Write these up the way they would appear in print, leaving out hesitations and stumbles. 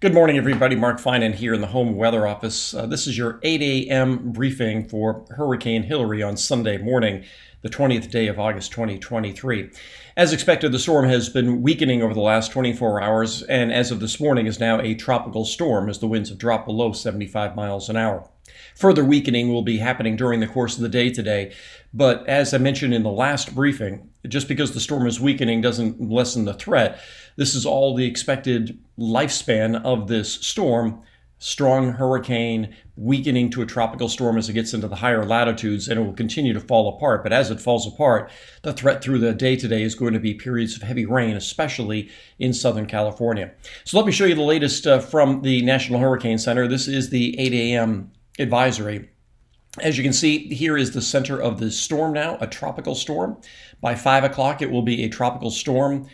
Good morning, everybody. Mark Finan here in the home weather office. This is your 8 a.m. briefing for Hurricane Hilary on Sunday morning, the 20th day of August 2023. As expected, the storm has been weakening over the last 24 hours, and as of this morning is now a tropical storm as the winds have dropped below 75 miles an hour. Further weakening will be happening during the course of the day today, but as I mentioned in the last briefing, just because the storm is weakening doesn't lessen the threat. This is all the expected lifespan of this storm. Strong hurricane, weakening to a tropical storm as it gets into the higher latitudes, and it will continue to fall apart. But as it falls apart, the threat through the day today is going to be periods of heavy rain, especially in Southern California. So let me show you the latest from the National Hurricane Center. This is the 8 a.m. advisory. As you can see, here is the center of the storm now, a tropical storm. By 5 o'clock, it will be a tropical storm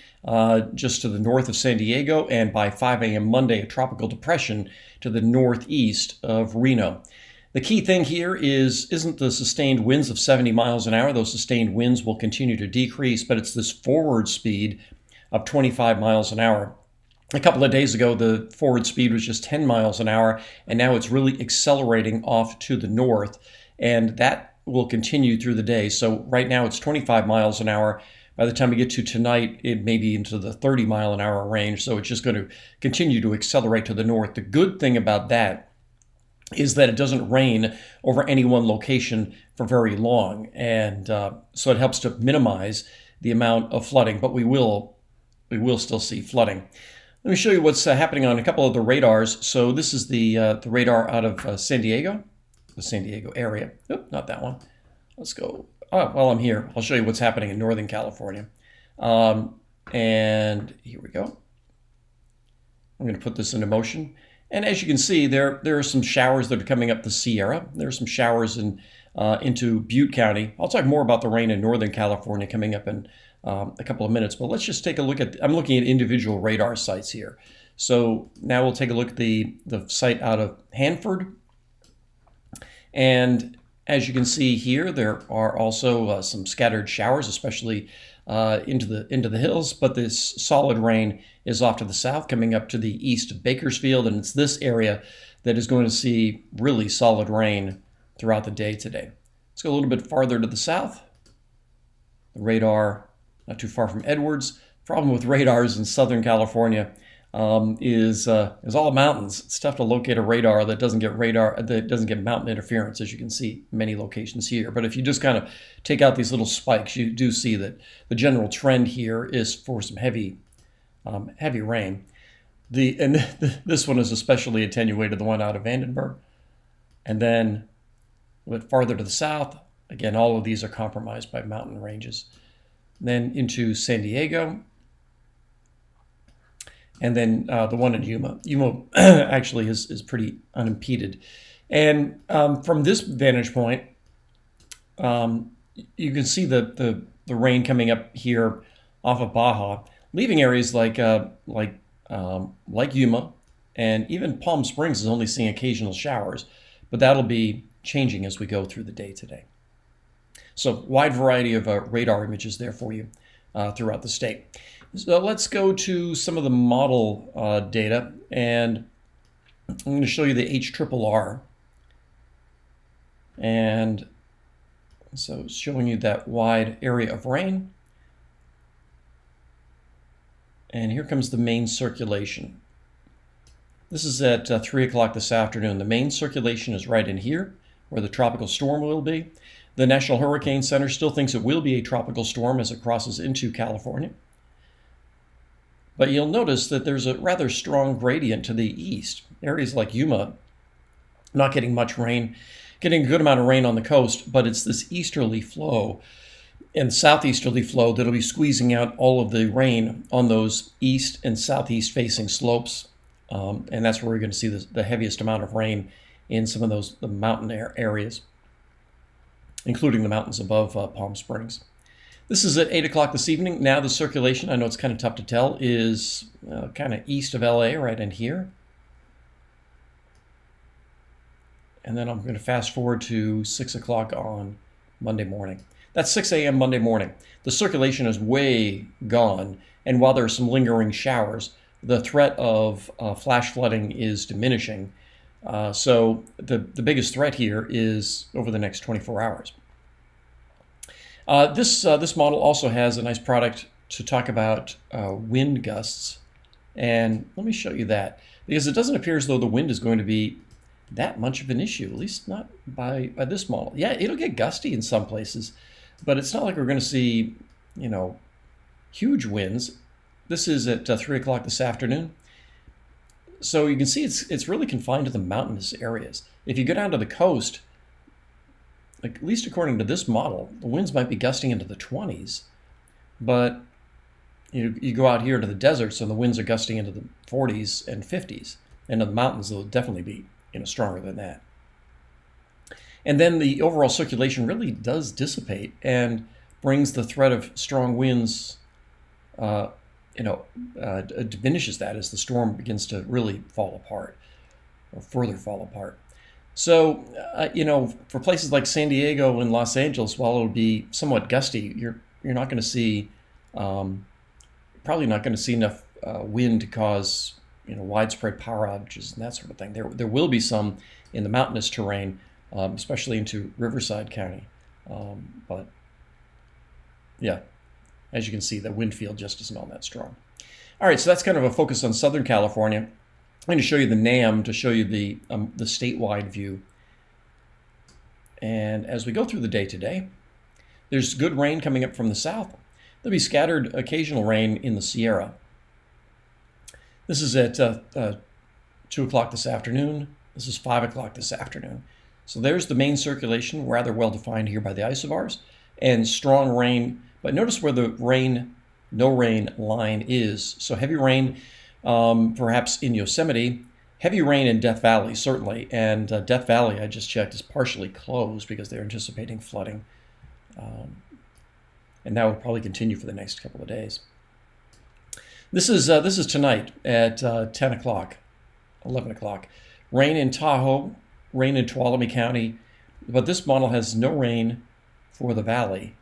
just to the north of San Diego, and by 5 a.m. Monday, a tropical depression to the northeast of Reno. The key thing here isn't the sustained winds of 70 miles an hour. Those sustained winds will continue to decrease, but it's this forward speed of 25 miles an hour. A couple of days ago, the forward speed was just 10 miles an hour, and now it's really accelerating off to the north, and that will continue through the day. So right now it's 25 miles an hour. By the time we get to tonight, it may be into the 30 mile an hour range, so it's just going to continue to accelerate to the north. The good thing about that is that it doesn't rain over any one location for very long, and so it helps to minimize the amount of flooding, but we will still see flooding. Let me show you what's happening on a couple of the radars. So this is the radar out of San Diego, the San Diego area. Nope, not that one. Let's go. Oh, while I'm here, I'll show you what's happening in Northern California. And here we go. I'm going to put this into motion. And as you can see, there are some showers that are coming up the Sierra. There are some showers into Butte County. I'll talk more about the rain in Northern California coming up in a couple of minutes, but let's just take a look at, I'm looking at individual radar sites here. So now we'll take a look at the site out of Hanford. And as you can see here, there are also some scattered showers, especially into the hills, but this solid rain is off to the south, coming up to the east of Bakersfield, and it's this area that is going to see really solid rain throughout the day today. Let's go a little bit farther to the south. The radar not too far from Edwards. Problem with radars in Southern California is all mountains. It's tough to locate a radar that doesn't get mountain interference, as you can see in many locations here. But if you just kind of take out these little spikes, you do see that the general trend here is for some heavy rain. This one is especially attenuated, the one out of Vandenberg. And then a bit farther to the south, again, all of these are compromised by mountain ranges. Then into San Diego, and then the one in Yuma. Yuma actually is pretty unimpeded. And from this vantage point, you can see the rain coming up here off of Baja, leaving areas like Yuma, and even Palm Springs is only seeing occasional showers, but that'll be changing as we go through the day today. So wide variety of radar images there for you throughout the state. So let's go to some of the model data, and I'm going to show you the HRRR. And so it's showing you that wide area of rain. And here comes the main circulation. This is at 3 o'clock this afternoon. The main circulation is right in here, where the tropical storm will be. The National Hurricane Center still thinks it will be a tropical storm as it crosses into California. But you'll notice that there's a rather strong gradient to the east. Areas like Yuma not getting much rain, getting a good amount of rain on the coast, but it's this easterly flow and southeasterly flow that'll be squeezing out all of the rain on those east and southeast facing slopes. And that's where we're going to see the heaviest amount of rain in some of the mountain areas, including the mountains above Palm Springs. This is at 8 o'clock this evening. Now the circulation, I know it's kind of tough to tell, is kind of east of LA, right in here. And then I'm going to fast forward to 6 o'clock on Monday morning. That's 6 a.m. Monday morning. The circulation is way gone, and while there are some lingering showers, the threat of flash flooding is diminishing. So the biggest threat here is over the next 24 hours. This model also has a nice product to talk about wind gusts. And let me show you that, because it doesn't appear as though the wind is going to be that much of an issue, at least not by this model. Yeah, it'll get gusty in some places, but it's not like we're going to see, huge winds. This is at 3 o'clock this afternoon. So you can see it's really confined to the mountainous areas. If you go down to the coast, at least according to this model, the winds might be gusting into the 20s, but you go out here to the deserts and the winds are gusting into the 40s and 50s, and in the mountains they'll definitely be stronger than that. And then the overall circulation really does dissipate and brings the threat of strong winds, diminishes that as the storm begins to really fall apart or further fall apart. So, for places like San Diego and Los Angeles, while it'll be somewhat gusty, you're not going to see, probably not going to see enough wind to cause, widespread power outages and that sort of thing. There will be some in the mountainous terrain, especially into Riverside County. But yeah, as you can see, the wind field just isn't all that strong. All right, so that's kind of a focus on Southern California. I'm going to show you the NAM to show you the statewide view. And as we go through the day today, there's good rain coming up from the south. There'll be scattered occasional rain in the Sierra. This is at 2 o'clock this afternoon. This is 5 o'clock this afternoon. So there's the main circulation, rather well defined here by the isobars, and strong rain. But notice where the no rain line is. So heavy rain, perhaps in Yosemite, heavy rain in Death Valley, certainly. And Death Valley, I just checked, is partially closed because they're anticipating flooding. And that will probably continue for the next couple of days. This is tonight at 10 o'clock, 11 o'clock. Rain in Tahoe, rain in Tuolumne County, but this model has no rain for the valley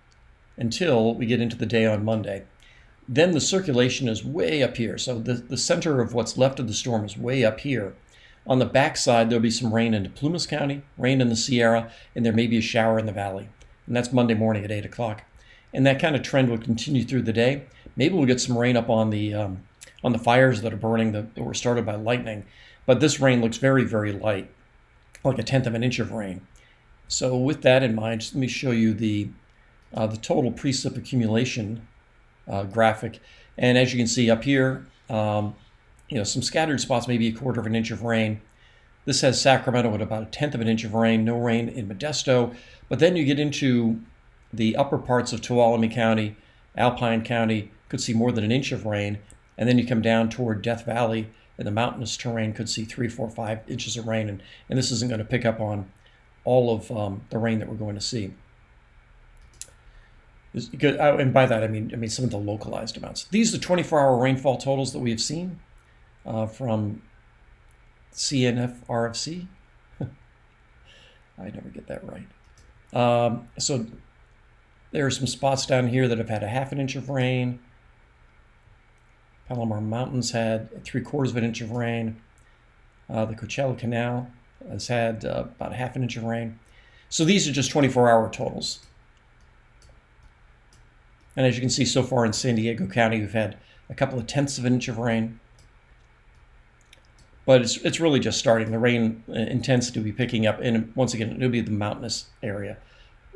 until we get into the day on Monday. Then the circulation is way up here. So the center of what's left of the storm is way up here. On the backside, there'll be some rain into Plumas County, rain in the Sierra, and there may be a shower in the valley. And that's Monday morning at 8 o'clock. And that kind of trend will continue through the day. Maybe we'll get some rain up on the fires that are burning that were started by lightning. But this rain looks very, very light, like 1/10 of an inch of rain. So with that in mind, just let me show you the total precip accumulation graphic. And as you can see up here, some scattered spots, maybe 1/4 of an inch of rain. This has Sacramento at about 1/10 of an inch of rain, no rain in Modesto. But then you get into the upper parts of Tuolumne County, Alpine County, could see more than 1 inch of rain. And then you come down toward Death Valley, and the mountainous terrain could see 3, 4, 5 inches of rain. And this isn't going to pick up on all of the rain that we're going to see. And by that, I mean some of the localized amounts. These are the 24-hour rainfall totals that we have seen from CNF-RFC. I never get that right. So there are some spots down here that have had 1/2 inch of rain. Palomar Mountains had 3/4 of an inch of rain. The Coachella Canal has had about 1/2 inch of rain. So these are just 24-hour totals. And as you can see, so far in San Diego County, we've had a couple of 1/10 of an inch of rain. But it's really just starting. The rain intensity will be picking up. And once again, it'll be the mountainous areas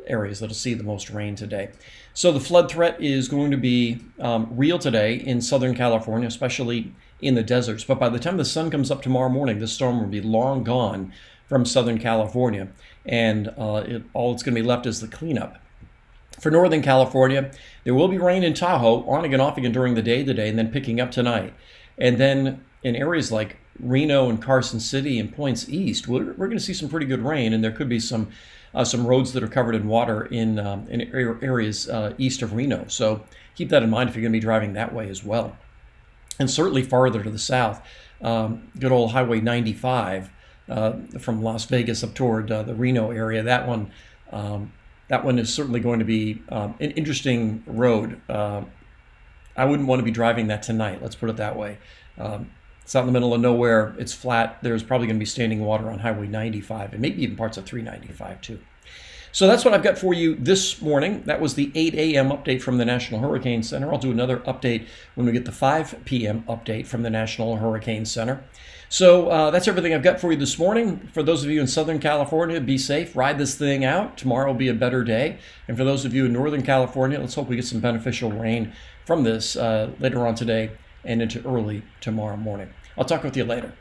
that'll see the most rain today. So the flood threat is going to be real today in Southern California, especially in the deserts. But by the time the sun comes up tomorrow morning, this storm will be long gone from Southern California. And all it's going to be left is the cleanup. For Northern California, there will be rain in Tahoe, on again, off again during the day today, and then picking up tonight. And then in areas like Reno and Carson City and points east, we're going to see some pretty good rain, and there could be some roads that are covered in water in areas east of Reno. So keep that in mind if you're going to be driving that way as well. And certainly farther to the south, good old Highway 95 from Las Vegas up toward the Reno area. That one is certainly going to be an interesting road. I wouldn't want to be driving that tonight. Let's put it that way. It's out in the middle of nowhere. It's flat. There's probably going to be standing water on Highway 95 and maybe even parts of 395 too. So that's what I've got for you this morning. That was the 8 a.m. update from the National Hurricane Center. I'll do another update when we get the 5 p.m. update from the National Hurricane Center. So that's everything I've got for you this morning. For those of you in Southern California, be safe. Ride this thing out. Tomorrow will be a better day. And for those of you in Northern California, let's hope we get some beneficial rain from this later on today and into early tomorrow morning. I'll talk with you later.